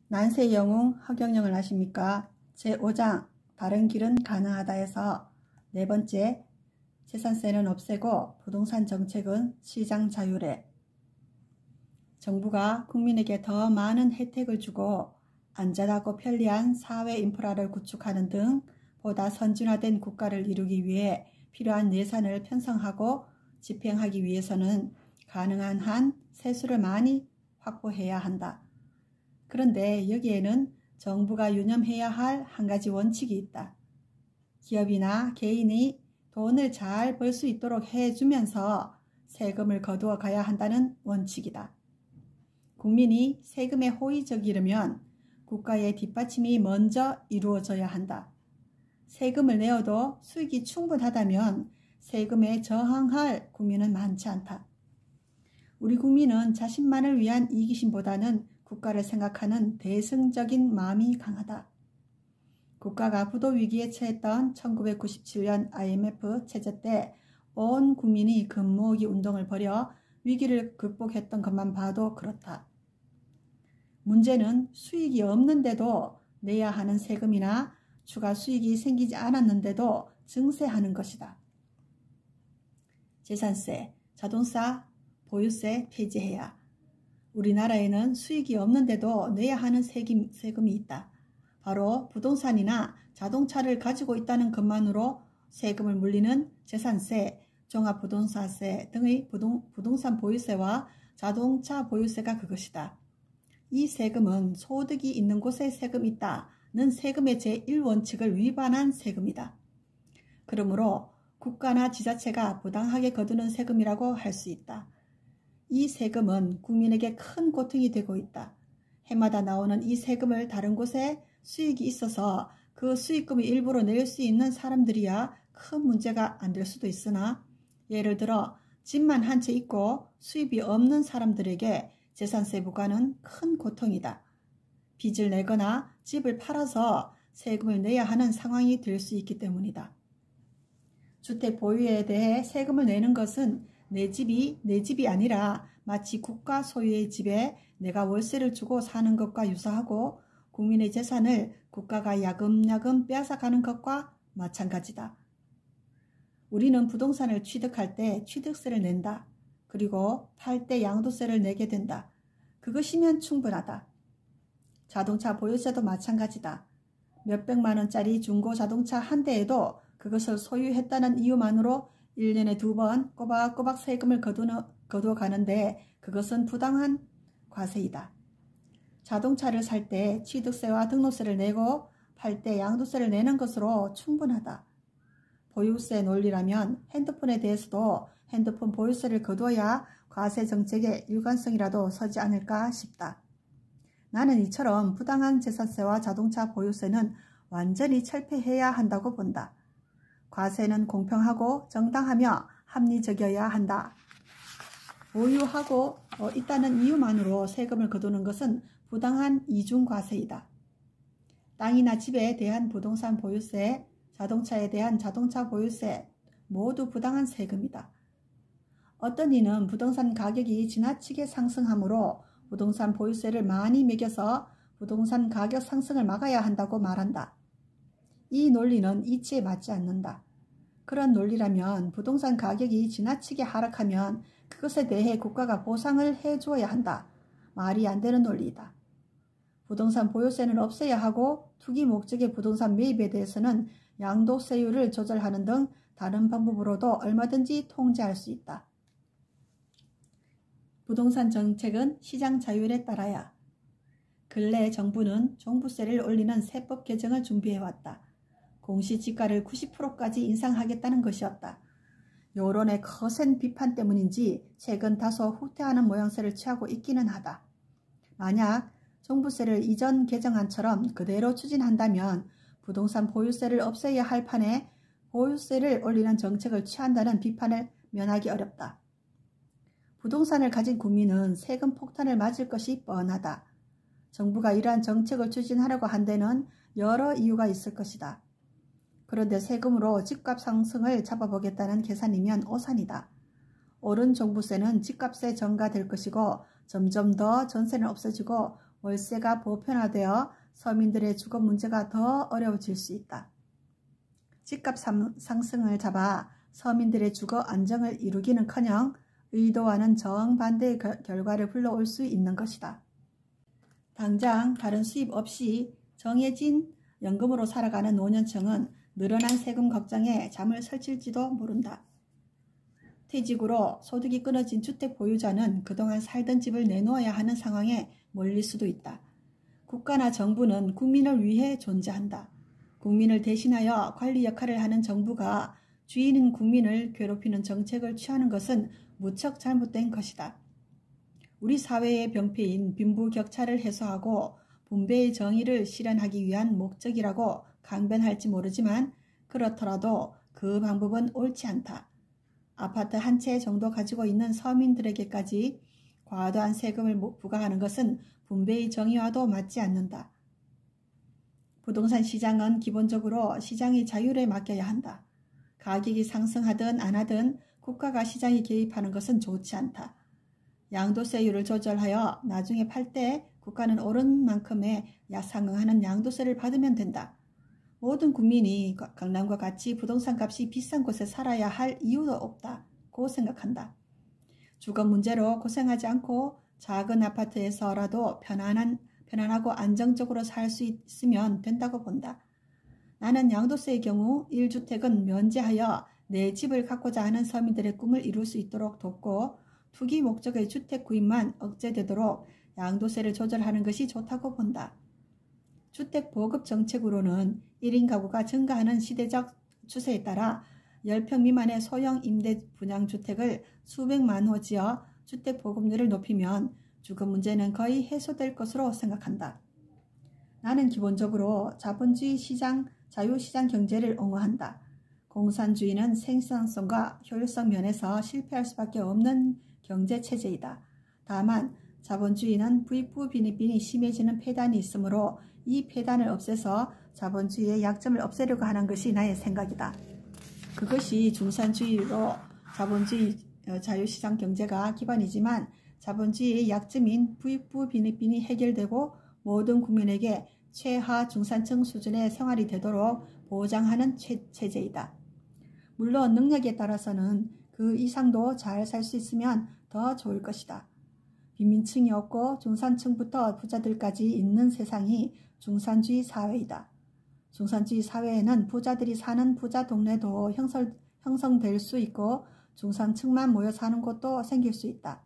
난세 영웅 허경영을 아십니까? 제5장 바른 길은 가능하다에서 네 번째, 재산세는 없애고 부동산 정책은 시장 자율에. 정부가 국민에게 더 많은 혜택을 주고 안전하고 편리한 사회 인프라를 구축하는 등 보다 선진화된 국가를 이루기 위해 필요한 예산을 편성하고 집행하기 위해서는 가능한 한 세수를 많이 확보해야 한다. 그런데 여기에는 정부가 유념해야 할 한 가지 원칙이 있다. 기업이나 개인이 돈을 잘 벌 수 있도록 해주면서 세금을 거두어 가야 한다는 원칙이다. 국민이 세금에 호의적이려면 국가의 뒷받침이 먼저 이루어져야 한다. 세금을 내어도 수익이 충분하다면 세금에 저항할 국민은 많지 않다. 우리 국민은 자신만을 위한 이기심보다는 국가를 생각하는 대승적인 마음이 강하다. 국가가 부도위기에 처했던 1997년 IMF 체제 때 온 국민이 금모으기 운동을 벌여 위기를 극복했던 것만 봐도 그렇다. 문제는 수익이 없는데도 내야 하는 세금이나 추가 수익이 생기지 않았는데도 증세하는 것이다. 재산세, 자동차, 보유세 폐지해야. 우리나라에는 수익이 없는데도 내야 하는 세금이 있다. 바로 부동산이나 자동차를 가지고 있다는 것만으로 세금을 물리는 재산세, 종합부동산세 등의 부동산 보유세와 자동차 보유세가 그것이다. 이 세금은 소득이 있는 곳에 세금이 있다는 세금의 제1원칙을 위반한 세금이다. 그러므로 국가나 지자체가 부당하게 거두는 세금이라고 할 수 있다. 이 세금은 국민에게 큰 고통이 되고 있다. 해마다 나오는 이 세금을 다른 곳에 수익이 있어서 그 수익금을 일부러 낼 수 있는 사람들이야 큰 문제가 안 될 수도 있으나, 예를 들어 집만 한 채 있고 수입이 없는 사람들에게 재산세 부과는 큰 고통이다. 빚을 내거나 집을 팔아서 세금을 내야 하는 상황이 될 수 있기 때문이다. 주택 보유에 대해 세금을 내는 것은 내 집이 아니라 마치 국가 소유의 집에 내가 월세를 주고 사는 것과 유사하고 국민의 재산을 국가가 야금야금 빼앗아가는 것과 마찬가지다. 우리는 부동산을 취득할 때 취득세를 낸다. 그리고 팔 때 양도세를 내게 된다. 그것이면 충분하다. 자동차 보유세도 마찬가지다. 몇백만 원짜리 중고 자동차 한 대에도 그것을 소유했다는 이유만으로 1년에 2번 꼬박꼬박 세금을 거두어 가는데 그것은 부당한 과세이다. 자동차를 살 때 취득세와 등록세를 내고 팔 때 양도세를 내는 것으로 충분하다. 보유세 논리라면 핸드폰에 대해서도 핸드폰 보유세를 거두어야 과세 정책의 일관성이라도 서지 않을까 싶다. 나는 이처럼 부당한 재산세와 자동차 보유세는 완전히 철폐해야 한다고 본다. 과세는 공평하고 정당하며 합리적이어야 한다. 보유하고 있다는 이유만으로 세금을 거두는 것은 부당한 이중과세이다. 땅이나 집에 대한 부동산 보유세, 자동차에 대한 자동차 보유세 모두 부당한 세금이다. 어떤 이는 부동산 가격이 지나치게 상승하므로 부동산 보유세를 많이 매겨서 부동산 가격 상승을 막아야 한다고 말한다. 이 논리는 이치에 맞지 않는다. 그런 논리라면 부동산 가격이 지나치게 하락하면 그것에 대해 국가가 보상을 해주어야 한다. 말이 안 되는 논리이다. 부동산 보유세는 없애야 하고 투기 목적의 부동산 매입에 대해서는 양도세율을 조절하는 등 다른 방법으로도 얼마든지 통제할 수 있다. 부동산 정책은 시장 자율에 따라야. 근래 정부는 종부세를 올리는 세법 개정을 준비해왔다. 공시지가를 90%까지 인상하겠다는 것이었다. 여론의 거센 비판 때문인지 최근 다소 후퇴하는 모양새를 취하고 있기는 하다. 만약 종부세를 이전 개정안처럼 그대로 추진한다면 부동산 보유세를 없애야 할 판에 보유세를 올리는 정책을 취한다는 비판을 면하기 어렵다. 부동산을 가진 국민은 세금 폭탄을 맞을 것이 뻔하다. 정부가 이러한 정책을 추진하려고 한 데는 여러 이유가 있을 것이다. 그런데 세금으로 집값 상승을 잡아보겠다는 계산이면 오산이다. 오른 종부세는 집값에 전가될 것이고 점점 더 전세는 없어지고 월세가 보편화되어 서민들의 주거 문제가 더 어려워질 수 있다. 집값 상승을 잡아 서민들의 주거 안정을 이루기는커녕 의도와는 정반대의 결과를 불러올 수 있는 것이다. 당장 다른 수입 없이 정해진 연금으로 살아가는 노년층은 늘어난 세금 걱정에 잠을 설칠지도 모른다. 퇴직으로 소득이 끊어진 주택 보유자는 그동안 살던 집을 내놓아야 하는 상황에 몰릴 수도 있다. 국가나 정부는 국민을 위해 존재한다. 국민을 대신하여 관리 역할을 하는 정부가 주인인 국민을 괴롭히는 정책을 취하는 것은 무척 잘못된 것이다. 우리 사회의 병폐인 빈부격차를 해소하고 분배의 정의를 실현하기 위한 목적이라고 강변할지 모르지만 그렇더라도 그 방법은 옳지 않다. 아파트 한 채 정도 가지고 있는 서민들에게까지 과도한 세금을 부과하는 것은 분배의 정의와도 맞지 않는다. 부동산 시장은 기본적으로 시장의 자율에 맡겨야 한다. 가격이 상승하든 안 하든 국가가 시장에 개입하는 것은 좋지 않다. 양도세율을 조절하여 나중에 팔 때 국가는 오른 만큼의 상응하는 양도세를 받으면 된다. 모든 국민이 강남과 같이 부동산 값이 비싼 곳에 살아야 할 이유도 없다고 생각한다. 주거 문제로 고생하지 않고 작은 아파트에서라도 편안하고 안정적으로 살 수 있으면 된다고 본다. 나는 양도세의 경우 1주택은 면제하여 내 집을 갖고자 하는 서민들의 꿈을 이룰 수 있도록 돕고 투기 목적의 주택 구입만 억제되도록 양도세를 조절하는 것이 좋다고 본다. 주택 보급 정책으로는 1인 가구가 증가하는 시대적 추세에 따라 10평 미만의 소형 임대 분양주택을 수백만 호 지어 주택 보급률을 높이면 주거 문제는 거의 해소될 것으로 생각한다. 나는 기본적으로 자본주의 자유시장 경제를 옹호한다. 공산주의는 생산성과 효율성 면에서 실패할 수밖에 없는 경제체제이다. 다만 자본주의는 부익부 빈익빈이 심해지는 폐단이 있으므로 이 폐단을 없애서 자본주의의 약점을 없애려고 하는 것이 나의 생각이다. 그것이 중산주의로 자본주의 자유시장 경제가 기반이지만 자본주의의 약점인 부익부 빈익빈이 해결되고 모든 국민에게 최하 중산층 수준의 생활이 되도록 보장하는 체제이다. 물론 능력에 따라서는 그 이상도 잘 살 수 있으면 더 좋을 것이다. 빈민층이 없고 중산층부터 부자들까지 있는 세상이 중산주의 사회이다. 중산주의 사회에는 부자들이 사는 부자 동네도 형성될 수 있고 중산층만 모여 사는 곳도 생길 수 있다.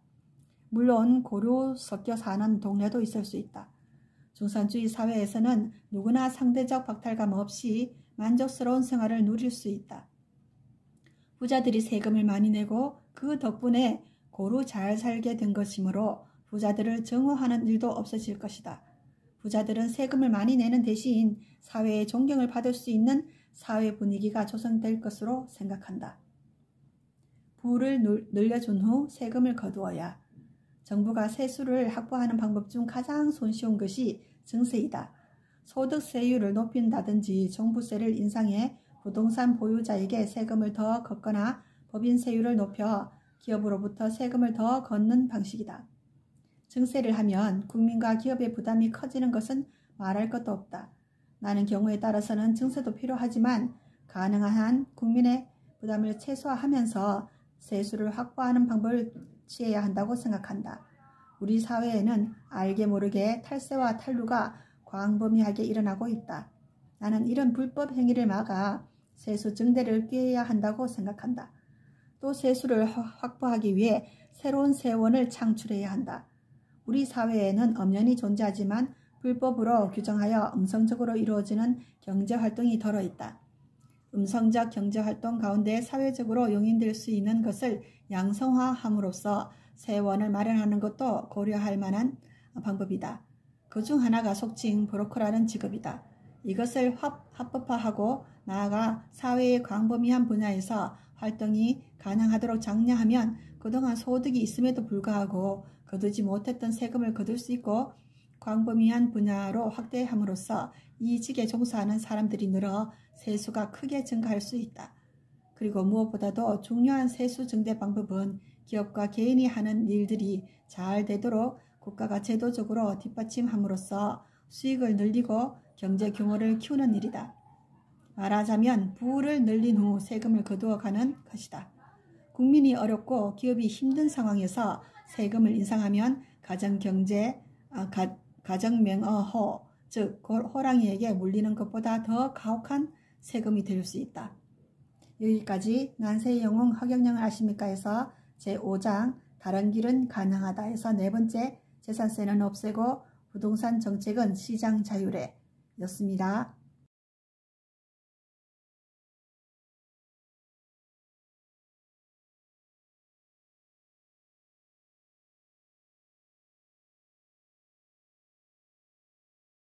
물론 고루 섞여 사는 동네도 있을 수 있다. 중산주의 사회에서는 누구나 상대적 박탈감 없이 만족스러운 생활을 누릴 수 있다. 부자들이 세금을 많이 내고 그 덕분에 고루 잘 살게 된 것이므로 부자들을 증오하는 일도 없어질 것이다. 부자들은 세금을 많이 내는 대신 사회의 존경을 받을 수 있는 사회 분위기가 조성될 것으로 생각한다. 부를 늘려준 후 세금을 거두어야. 정부가 세수를 확보하는 방법 중 가장 손쉬운 것이 증세이다. 소득세율을 높인다든지 종부세를 인상해 부동산 보유자에게 세금을 더 걷거나 법인세율을 높여 기업으로부터 세금을 더 걷는 방식이다. 증세를 하면 국민과 기업의 부담이 커지는 것은 말할 것도 없다. 나는 경우에 따라서는 증세도 필요하지만 가능한 한 국민의 부담을 최소화하면서 세수를 확보하는 방법을 취해야 한다고 생각한다. 우리 사회에는 알게 모르게 탈세와 탈루가 광범위하게 일어나고 있다. 나는 이런 불법 행위를 막아 세수 증대를 꾀해야 한다고 생각한다. 또 세수를 확보하기 위해 새로운 세원을 창출해야 한다. 우리 사회에는 엄연히 존재하지만 불법으로 규정하여 음성적으로 이루어지는 경제활동이 덜어있다. 음성적 경제활동 가운데 사회적으로 용인될 수 있는 것을 양성화함으로써 세원을 마련하는 것도 고려할 만한 방법이다. 그 중 하나가 속칭 브로커라는 직업이다. 이것을 합법화하고 나아가 사회의 광범위한 분야에서 활동이 가능하도록 장려하면 그동안 소득이 있음에도 불구하고 거두지 못했던 세금을 거둘 수 있고 광범위한 분야로 확대함으로써 이직에 종사하는 사람들이 늘어 세수가 크게 증가할 수 있다. 그리고 무엇보다도 중요한 세수 증대 방법은 기업과 개인이 하는 일들이 잘 되도록 국가가 제도적으로 뒷받침함으로써 수익을 늘리고 경제 규모를 키우는 일이다. 말하자면 부를 늘린 후 세금을 거두어가는 것이다. 국민이 어렵고 기업이 힘든 상황에서 세금을 인상하면 가정명어호, 즉 호랑이에게 물리는 것보다 더 가혹한 세금이 될 수 있다. 여기까지 난세의 영웅 허경영을 아십니까 해서 제5장 다른 길은 가능하다 해서 네 번째 재산세는 없애고 부동산 정책은 시장 자율에 였습니다.